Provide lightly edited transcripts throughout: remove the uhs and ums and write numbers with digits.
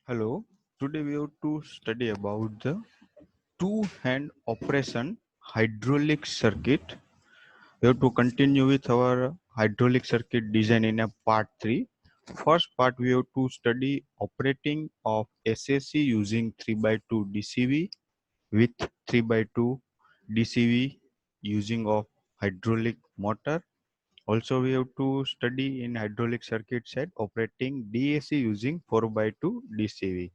Hello, today we have to study about the two-hand operation hydraulic circuit. We have to continue with our hydraulic circuit design in a part 3. First part we have to study operating of SAC using 3 by 2 DCV with 3 by 2 DCV using of hydraulic motor. Also, we have to study in hydraulic circuit set operating DAC using 4 by 2 DCV.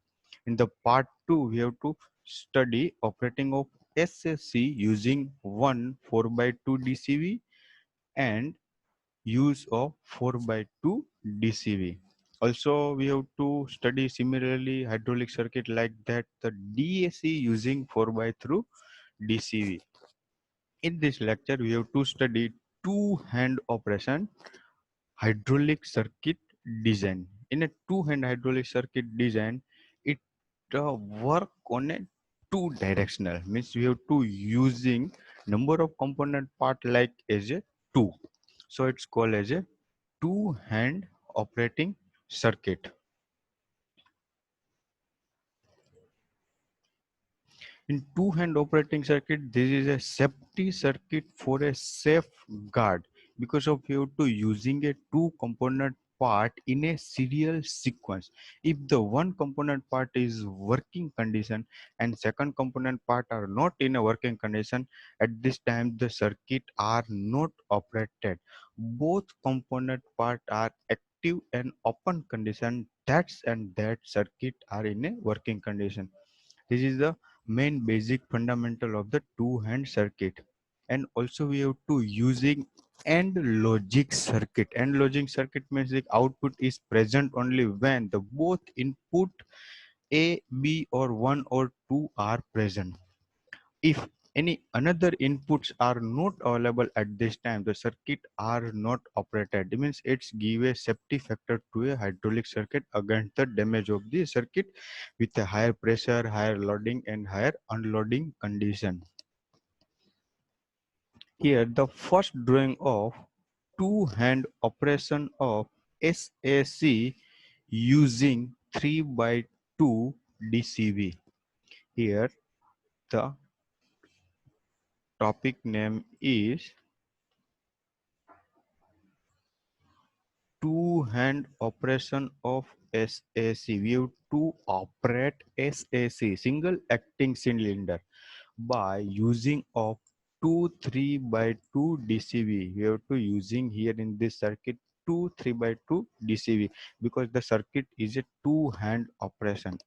In the part 2, we have to study operating of SSC using 4 by 2 DCV and use of 4 by 2 DCV. Also, we have to study similarly hydraulic circuit like that the DAC using 4 by 2 DCV. In this lecture, we have to study two-hand operation hydraulic circuit design. In a two-hand hydraulic circuit design, it work on a two directional, means we have to using number of component part like as a two, so it's called as a two hand operating circuit. In two hand operating circuit, this is a safety circuit for a safeguard because of you to using a two component part in a serial sequence. If the one component part is working condition and second component part are not in a working condition, at this time the circuit are not operated. Both component part are active and open condition, that circuit are in a working condition. This is the main basic fundamental of the two hand circuit. And also we have to using AND logic circuit. AND logic circuit means the output is present only when the both input A, B or 1 or 2 are present. If any another inputs are not available at this time, the circuit are not operated. It means it's give a safety factor to a hydraulic circuit against the damage of the circuit with a higher pressure, higher loading and higher unloading condition. Here the first drawing of two hand operation of SAC using 3 by 2 DCV. Here the topic name is two hand operation of SAC. We have to operate SAC, single acting cylinder, by using of 2 3 by 2 DCV. We have to using here in this circuit 2 3 by 2 DCV because the circuit is a two hand operation.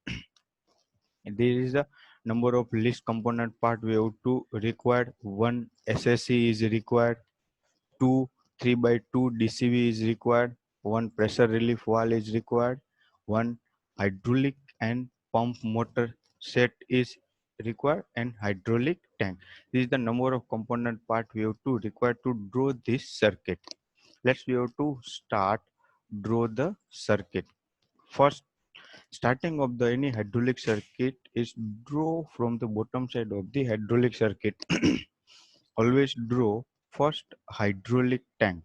There is a number of least component part we have to required. One SSC is required, two 3 by 2 DCV is required, one pressure relief valve is required, one hydraulic and pump motor set is required, and hydraulic tank. This is the number of component part we have to require to draw this circuit. Let's we have to start draw the circuit. First, starting of the any hydraulic circuit is draw from the bottom side of the hydraulic circuit. Always draw first hydraulic tank.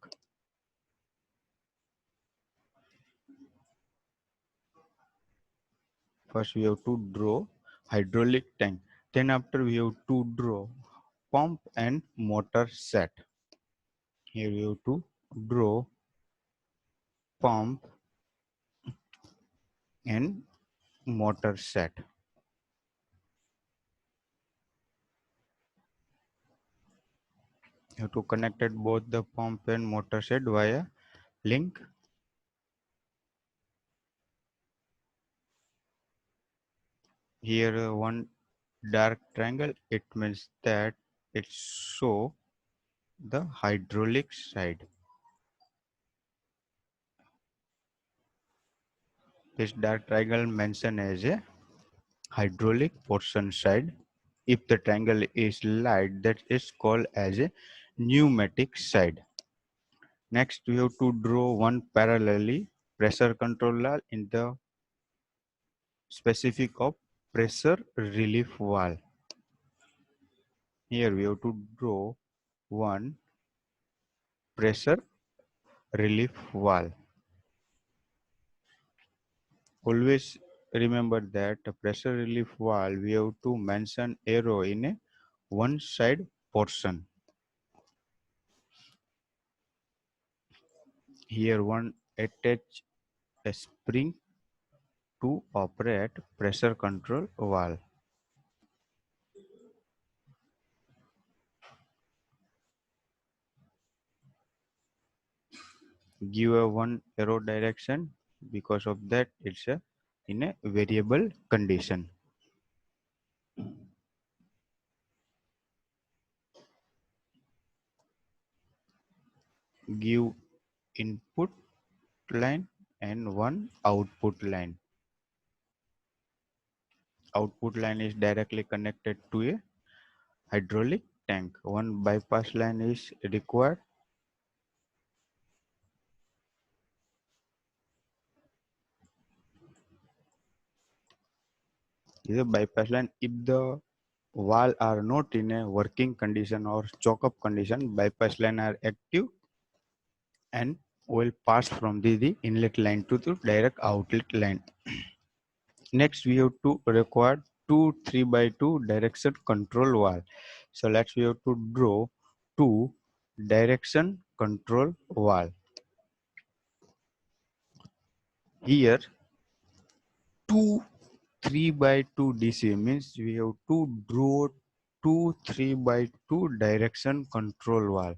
First we have to draw hydraulic tank. Then after we have to draw pump and motor set. Here we have to draw pump and motor set. You have to connect both the pump and motor set via link. Here one dark triangle, it means that it show the hydraulic side. This dark triangle mentioned as a hydraulic portion side. If the triangle is light, that is called as a pneumatic side. Next, we have to draw one parallelly pressure controller in the specific of pressure relief valve. Here we have to draw one pressure relief valve. Always remember that a pressure relief valve, we have to mention arrow in a one side portion. Here one attach a spring to operate pressure control valve. Give a one arrow direction, because of that it's a in a variable condition. Give input line and one output line. Output line is directly connected to a hydraulic tank. One bypass line is required. Is a bypass line. If the valve are not in a working condition or choke up condition, bypass line are active and will pass from the inlet line to the direct outlet line. Next, we have to require two 3x2 direction control valve. So let's we have to draw two direction control valve. Here, two 3x2 DC means we have to draw two 3x2 direction control valve.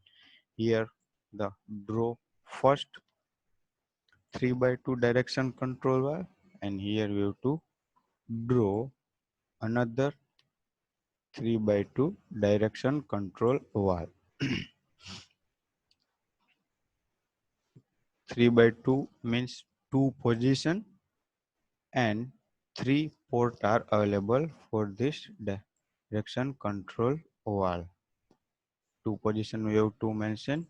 Here, the draw first 3x2 direction control valve, and here we have to draw another 3x2 direction control valve. 3x2 means two position and three port are available for this direction control valve. Two position we have to mention.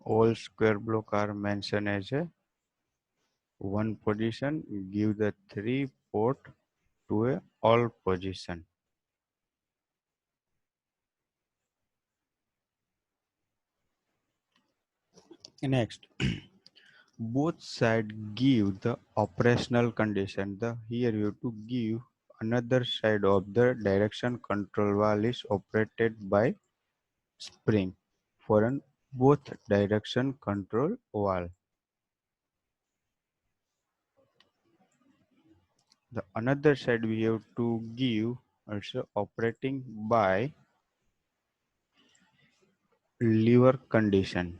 All square block are mentioned as a one position. Give the three port to a all position. Next, both sides give the operational condition. The here you have to give another side of the direction control valve is operated by spring for an both direction control valve. The another side we have to give also operating by lever condition.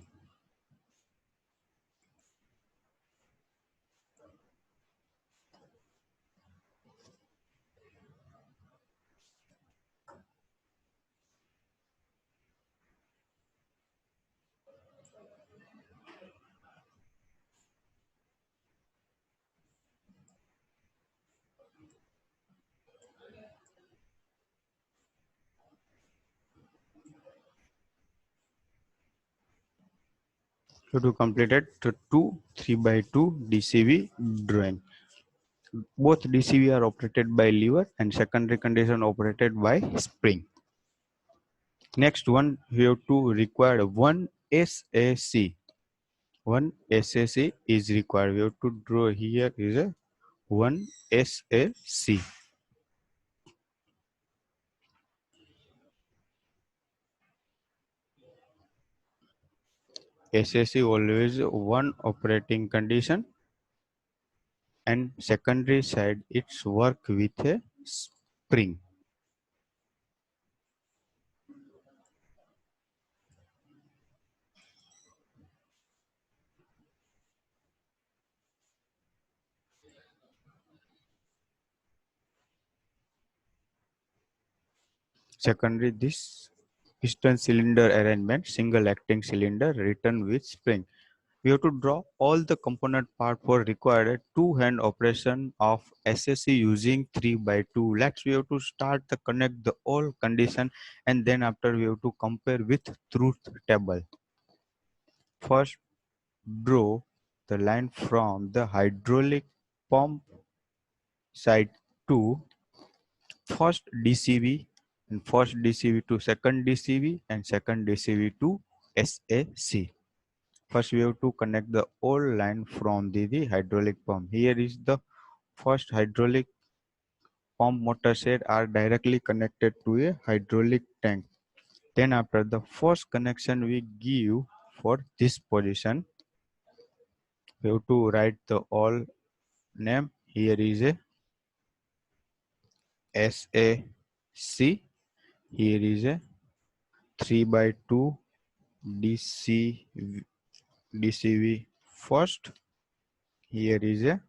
So to complete it, to two 3x2 DCV drawing. Both DCV are operated by lever and secondary condition operated by spring. Next one, we have to require one SAC. One SAC is required. We have to draw here is a one SAC. SAC always one operating condition, and secondary side it's work with a spring. Secondary, this piston cylinder arrangement, single acting cylinder written with spring. We have to draw all the component part for required two-hand operation of SSC using 3 by 2. Let's we have to start the connect the all condition, and then after we have to compare with truth table. First, draw the line from the hydraulic pump side to first DCV, and first DCV to second DCV, and second DCV to SAC. First we have to connect the old line from the hydraulic pump. Here is the first hydraulic pump motor set are directly connected to a hydraulic tank. Then after the first connection we give for this position, we have to write the all name. Here is a SAC. Here is a 3 by 2 DCV first. Here is a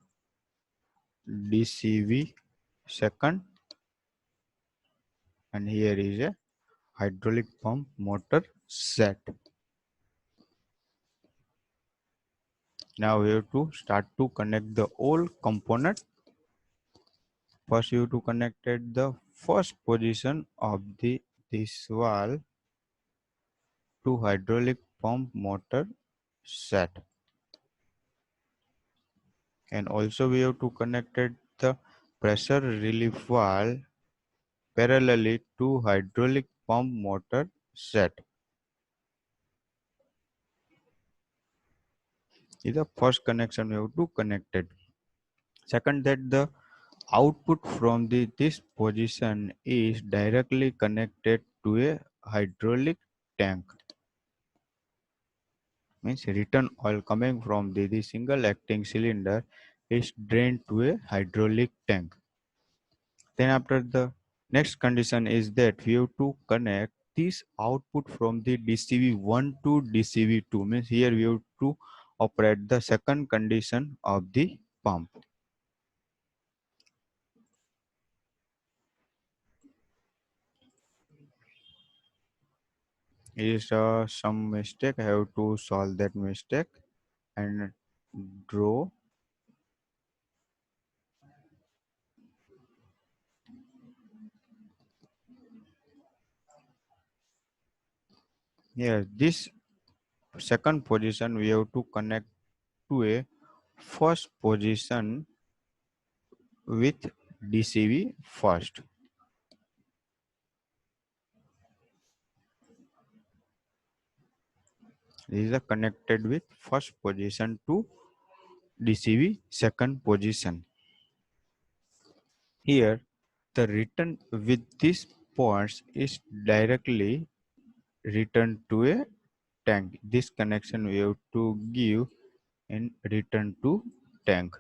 DCV second, and here is a hydraulic pump motor set. Now we have to start to connect the all component. First you have to connect the first position of this valve to hydraulic pump motor set, and also we have to connect the pressure relief valve parallelly to hydraulic pump motor set. Is the first connection we have to connect it. Second, that the output from this position is directly connected to a hydraulic tank. Means return oil coming from the single acting cylinder is drained to a hydraulic tank. Then after the next condition is that we have to connect this output from the DCV1 to DCV2. Means here we have to operate the second condition of the pump. Is some mistake. I have to solve that mistake and draw. Here this second position we have to connect to a first position with DCV first. This is connected with first position to DCV second position. Here the return with these points is directly returned to a tank. This connection we have to give and return to tank.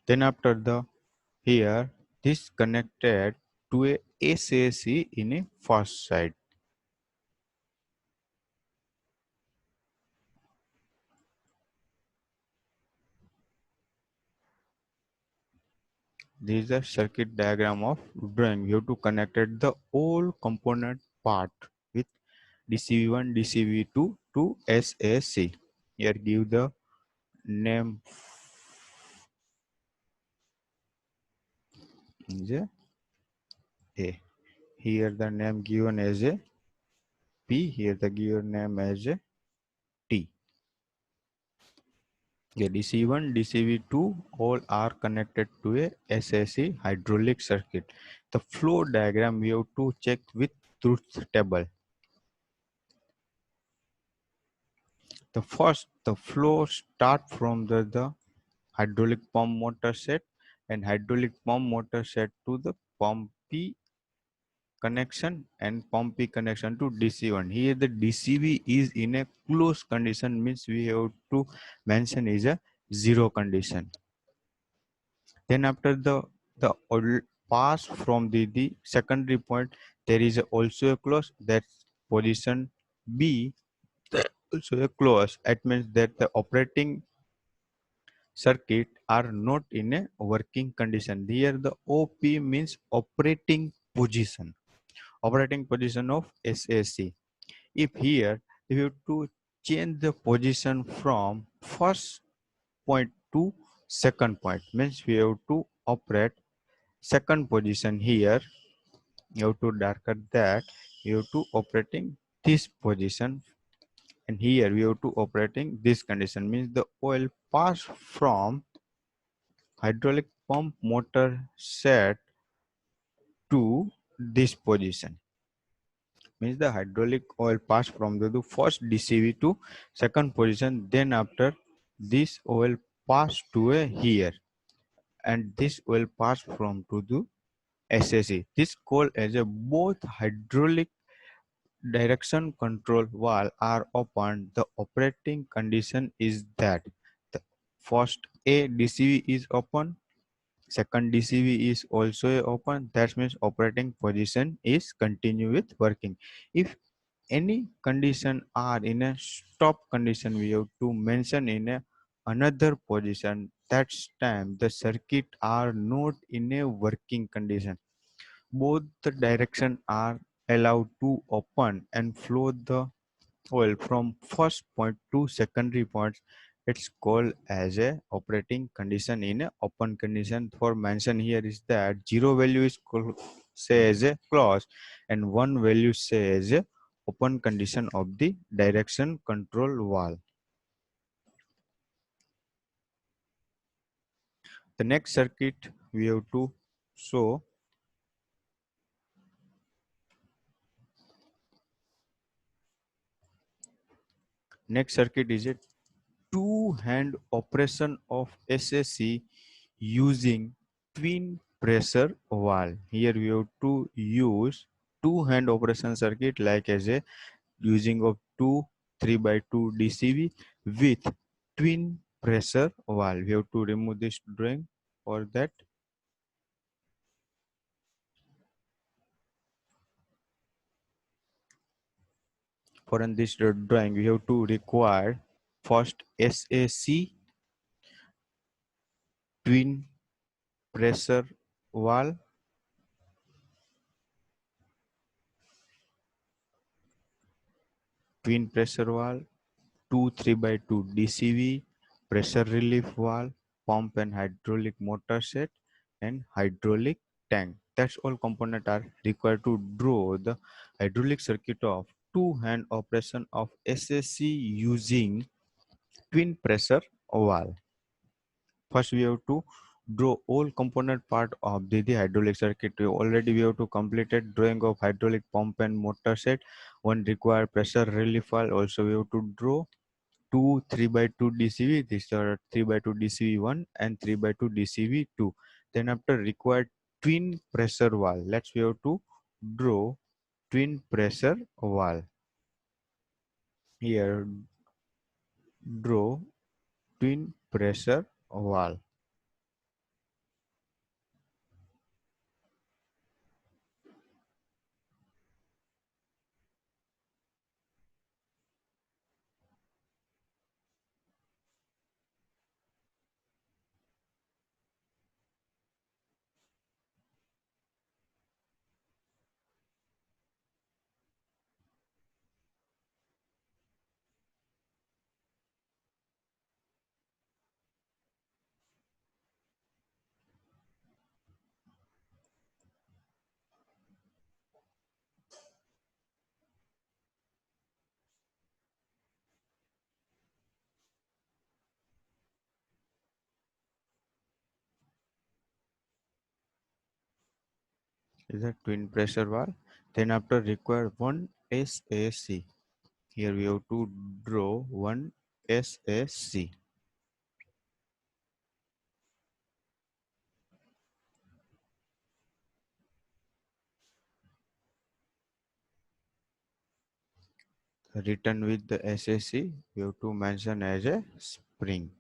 Then after the here this connected to a SAC in a first side. This is a circuit diagram of drawing. You have to connect the whole component part with DCV1, DCV2 to SAC. Here give the name is A. Here the name given as a P. Here the given name as a T. Yeah, DC1, DCV2 all are connected to a SAC hydraulic circuit. The flow diagram we have to check with truth table. The first, the flow start from the hydraulic pump motor set and hydraulic pump motor set to the pump P connection and pump P connection to DC1. Here the DCV is in a closed condition, means we have to mention is a zero condition. Then after the pass from the secondary point, there is also a close, that position B also a close. It means that the operating circuit are not in a working condition. Here the OP means operating position. Operating position of SAC. If here we have to change the position from first point to second point, means we have to operate second position here. You have to darken that. You have to operating this position, and here we have to operating this condition, means the oil pass from hydraulic pump motor set to this position, means the hydraulic oil pass from the first DCV to second position. Then after this oil pass to a here, and this oil pass from to the SSE. This called as a both hydraulic direction control valve are open. The operating condition is that the first A DCV is open, second DCV is also open. That means operating position is continue with working. If any condition are in a stop condition, we have to mention in a another position. That's time the circuit are not in a working condition. Both the direction are allowed to open and flow the oil from first point to secondary points. It's called as a operating condition in a open condition. For mention here is that zero value is say as a close, and one value say as a open condition of the direction control valve. The next circuit we have to show. Next circuit is a two-hand operation of SAC using twin pressure valve. Here we have to use two-hand operation circuit like as a using of two 3 by 2 DCV with twin pressure valve. We have to remove this drawing for that. For in this drawing, we have to require first SAC twin pressure valve, twin pressure valve, two 3 by 2 DCV, pressure relief valve, pump and hydraulic motor set, and hydraulic tank. That's all components are required to draw the hydraulic circuit of two-hand operation of SSC using twin pressure valve. First, we have to draw all component part of the hydraulic circuit. We have to completed drawing of hydraulic pump and motor set. One require pressure relief valve. Also, we have to draw two 3 by 2 DCV. These are 3 by 2 DCV1 and 3 by 2 DCV2. Then after required twin pressure valve. Let's we have to draw twin pressure valve. Here draw twin pressure valve. Is a twin pressure valve. Then after require one SAC. Here we have to draw one SAC. Written with the SAC, we have to mention as a spring.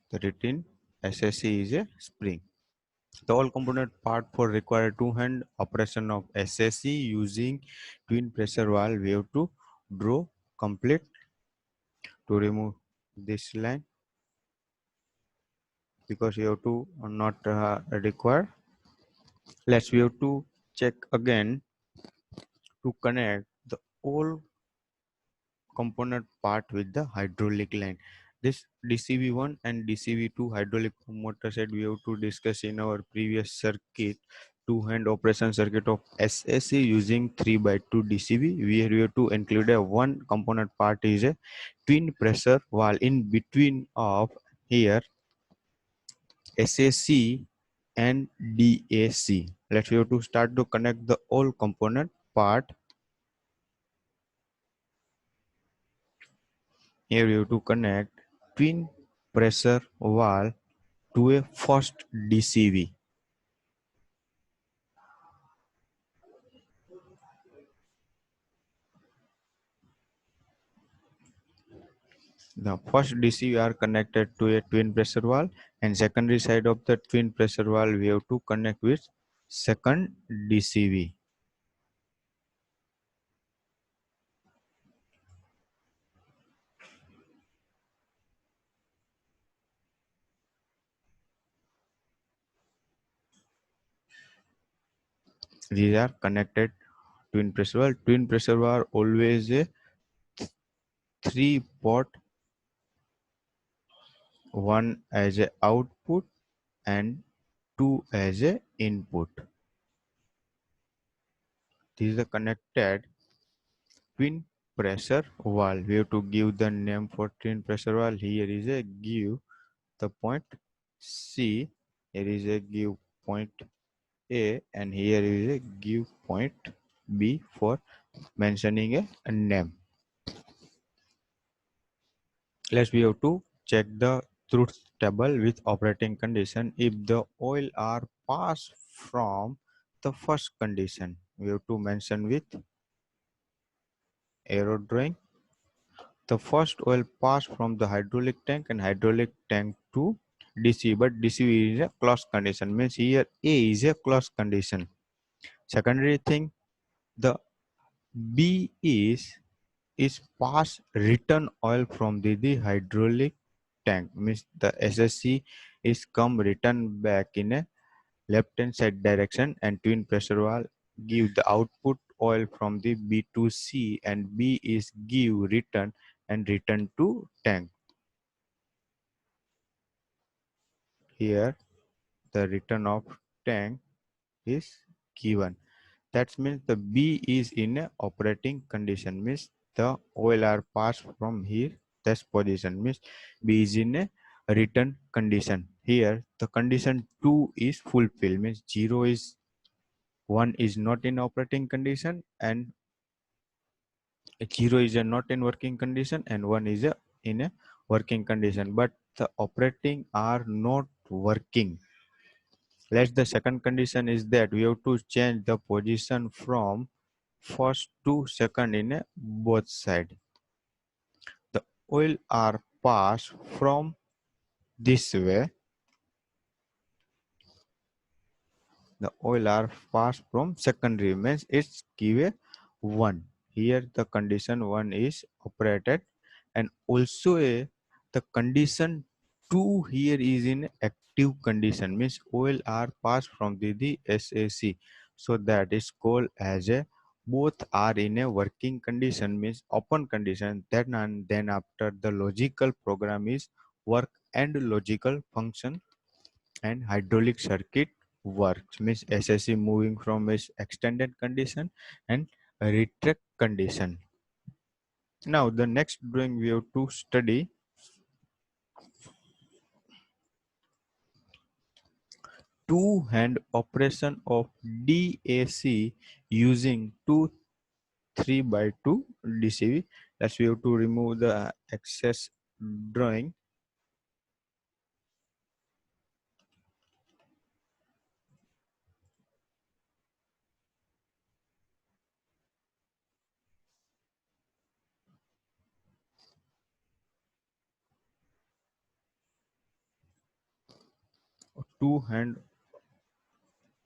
The written SAC is a spring. The all component part for require two-hand operation of SSC using twin pressure valve. We have to draw complete to remove this line because you have to not require. Let's we have to check again to connect the all component part with the hydraulic line. This DCV1 and DCV2 hydraulic motor set we have to discuss in our previous circuit, two-hand operation circuit of SSC using 3 by 2 DCV. We have to include a one component part is a twin pressure valve in between of here SAC and DAC. Let's we have to start to connect the all component part. Here we have to connect twin pressure valve to a first DCV. The first DCV are connected to a twin pressure valve, and secondary side of the twin pressure valve we have to connect with second DCV. These are connected twin pressure valve. Twin pressure valve always a three port, one as a output and two as a input. This is a connected twin pressure valve. We have to give the name for twin pressure valve. Here is a give the point C, here is a give point A, and here is a give point B for mentioning a name. Let's we have to check the truth table with operating condition. If the oil are passed from the first condition, we have to mention with arrow drawing. The first oil passed from the hydraulic tank and hydraulic tank to DC, but DC is a closed condition, means here A is a closed condition. Secondary thing, the B is pass return oil from the hydraulic tank, means the SSC is come return back in a left hand side direction, and twin pressure valve give the output oil from the B to C, and B is give return and return to tank. Here the return of tank is given. That means the B is in a operating condition, means the oil are passed from here, this position, means B is in a return condition. Here the condition 2 is fulfilled, means 0 is 1 is not in operating condition, and 0 is a not in working condition, and 1 is a in a working condition, but the operating are not working. Let the second condition is that we have to change the position from first to second in a both side. The oil are passed from this way. The oil are passed from secondary, means it's give a 1. Here the condition 1 is operated, and also the condition 2 here is in active condition, means oil are passed from the SAC. So that is called as a both are in a working condition, means open condition. Then after the logical program is work and logical function and hydraulic circuit works, means SSC moving from its extended condition and retract condition. Now the next drawing we have to study two hand operation of DAC using two 3 by 2 DCV. That's we have to remove the excess drawing. Two hand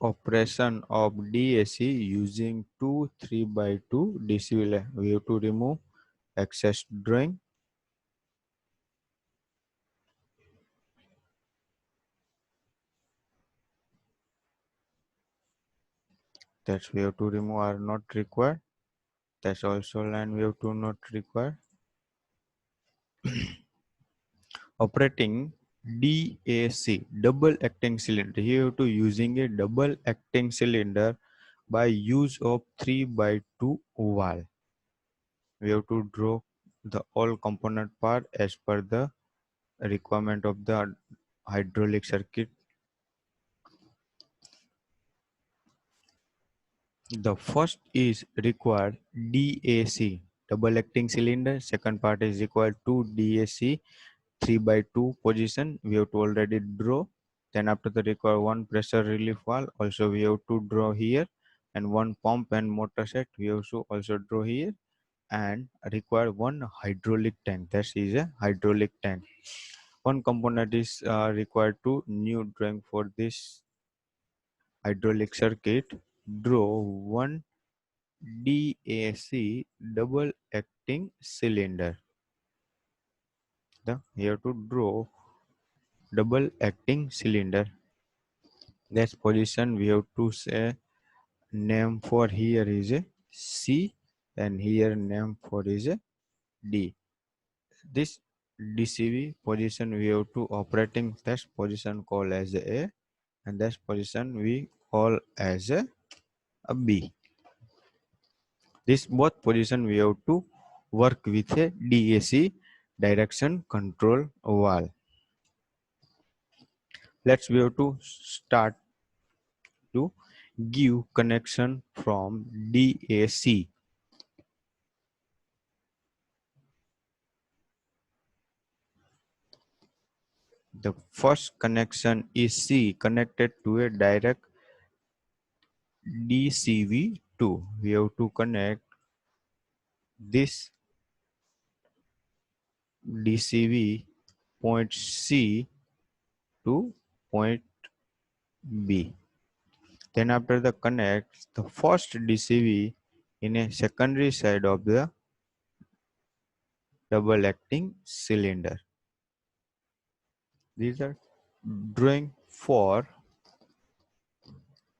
operation of DAC using two 3 by 2 DC. We have to remove excess drawing. That's we have to remove are not required. That's also line we have to not require. Operating DAC, double acting cylinder. Here you have to using a double acting cylinder by use of 3 by 2 valve. We have to draw the all component part as per the requirement of the hydraulic circuit. The first is required DAC, double acting cylinder. Second part is required 2 DAC 3 by 2 position. We have to already draw. Then after the require one pressure relief valve. Also we have to draw here, and one pump and motor set we have to also draw here, and require one hydraulic tank. That is a hydraulic tank. One component is required to new drawing for this hydraulic circuit. Draw one DAC double acting cylinder. You have to draw double acting cylinder. That's position we have to say name for here is a C, and here name for is a D. This DCV position we have to operating test position call as A, and that position we call as a B. This both position we have to work with a DAC, direction control valve. Let's we have to start to give connection from DAC. The first connection is C, connected to a direct DCV2. We have to connect this DCV point C to point B. Then after the connect the first DCV in a secondary side of the double acting cylinder. These are drawing for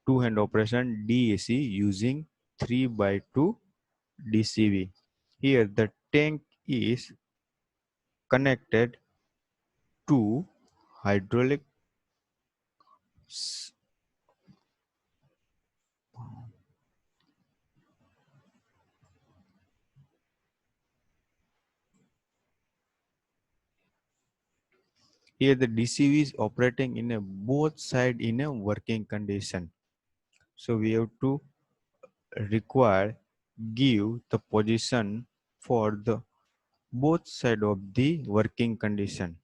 two hand operation DAC using 3 by 2 DCV. Here the tank is connected to hydraulic here the DCV is operating in a both side in a working condition. So we have to require give the position for the both side of the working condition.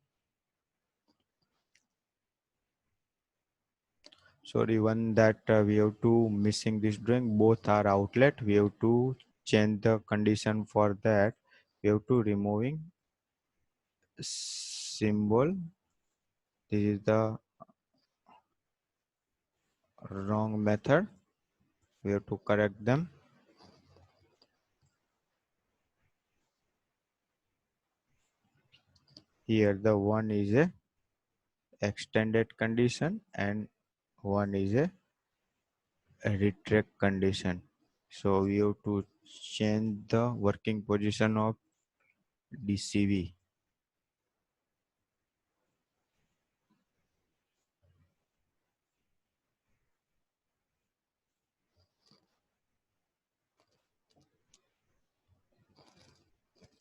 Sorry, one that we have to missing this drawing, both are outlet. We have to change the condition for that. We have to removing symbol. This is the wrong method. We have to correct them. Here the one is a extended condition and one is a retract condition. So we have to change the working position of DCV.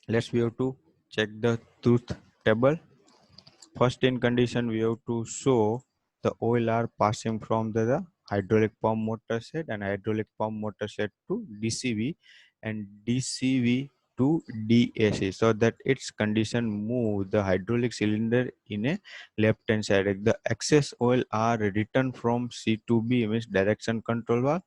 Let's we have to check the truth table. First in condition we have to show the oil are passing from the hydraulic pump motor set and hydraulic pump motor set to DCV and DCV to DAC, so that its condition move the hydraulic cylinder in a left hand side. The excess oil are returned from C to B, means direction control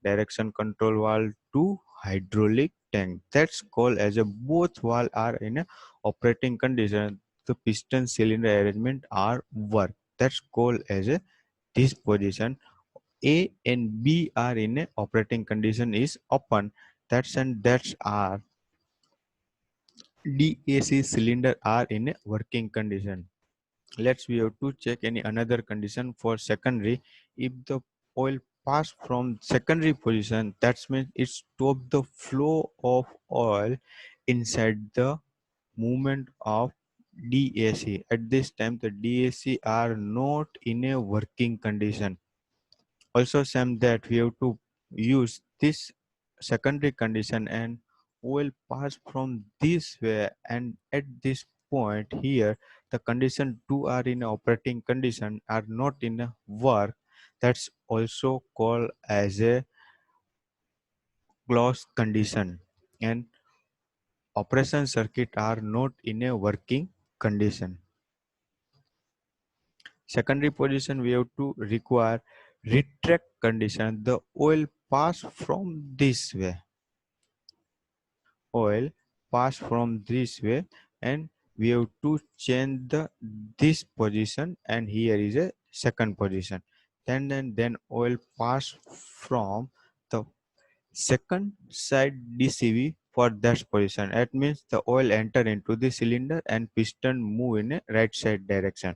valve to hydraulic tank. That's called as a both valve are in a operating condition. The piston cylinder arrangement are work. That's called as a this position A and B are in a operating condition is open. That's our DAC cylinder are in a working condition. Let's we have to check any another condition for secondary. If the oil pass from secondary position, that means it stop the flow of oil inside the movement of DAC. At this time, the DAC are not in a working condition. Also, same that we have to use this secondary condition and oil pass from this way, and at this point here the condition 2 are in operating condition are not in a work. That's also called as a closed condition, and operation circuit are not in a working condition. Secondary position we have to require retract condition. The oil pass from this way. Oil pass from this way, and we have to change the this position, and here is a second position. Then oil pass from the second side DCV for that position. That means the oil enter into the cylinder and piston move in a right side direction,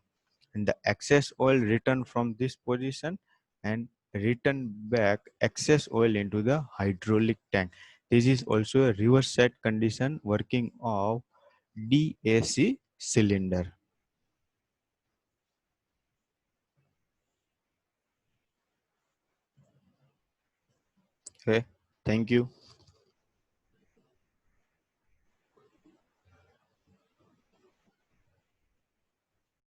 and the excess oil return from this position and return back excess oil into the hydraulic tank. This is also a reverse side condition working of DAC cylinder. Okay, thank you.